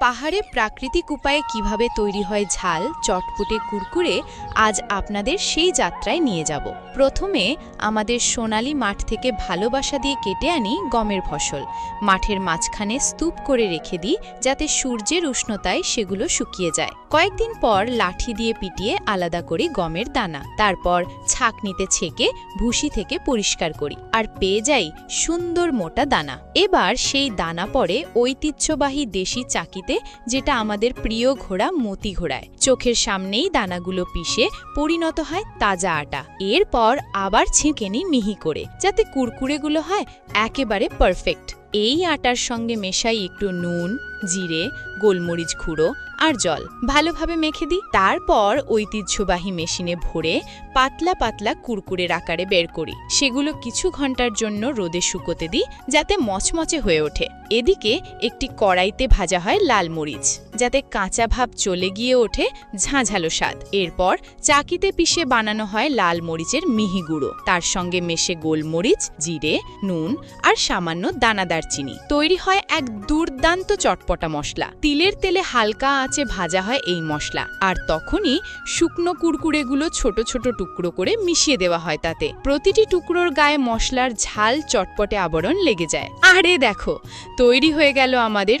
পাহাড়ে প্রাকৃতিক উপায়ে কিভাবে তৈরি হয় ঝাল চটপটে কুরকুরে আজ আপনাদের সেই যাত্রায় নিয়ে যাব। প্রথমে আমাদের সোনালী মাঠ থেকে ভালোবাসা দিয়ে কেটে আনি গমের ফসল। মাঠের মাঝখানে স্তূপ করে রেখে দিই যাতে সূর্যের উষ্ণতায় সেগুলো শুকিয়ে যায়। কয়েকদিন পর লাঠি দিয়ে পিটিয়ে আলাদা করি গমের দানা। তারপর ছাঁকনিতে ছেঁকে ভুসি থেকে পরিষ্কার করি আর পেয়ে যাই সুন্দর মোটা দানা। এবার সেই দানা পড়ে ঐতিহ্যবাহী দেশি চাকিতে, যেটা আমাদের প্রিয় ঘোড়া মতি ঘোড়ায়। চোখের সামনেই দানাগুলো পিষে পরিণত হয় তাজা আটা। এরপর আবার ছেঁকে নিই মিহি করে, যাতে কুরকুরেগুলো হয় একেবারে পারফেক্ট। এই আটার সঙ্গে মেশাই একটু নুন, জিরে, গোলমরিচ গুঁড়ো আর জল। ভালোভাবে মেখে দিই। তারপর ঐতিহ্যবাহী মেশিনে ভরে পাতলা পাতলা কুরকুরের আকারে বের করি। সেগুলো কিছু ঘন্টার জন্য রোদে শুকোতে দিই যাতে মচমচে হয়ে ওঠে। এদিকে একটি কড়াইতে ভাজা হয় লাল মরিচ, যাতে কাঁচা ভাব চলে গিয়ে ওঠে ঝাঁঝালো স্বাদ। এরপর চাকিতে পিষে বানানো হয় লাল মরিচের মিহি গুঁড়ো। তার সঙ্গে মেশে গোলমরিচ, জিরে, নুন আর সামান্য দানাদার চিনি। তৈরি হয় এক দুর্দান্ত চটপটা মশলা। তিলের তেলে হালকা আঁচে ভাজা হয় এই মশলা, আর তখনই শুকনো কুরকুরেগুলো ছোট ছোট টুকরো করে মিশিয়ে দেওয়া হয় তাতে। প্রতিটি টুকরোর গায়ে মশলার ঝাল চটপটে আবরণ লেগে যায়। আরে দেখো, তৈরি হয়ে গেল আমাদের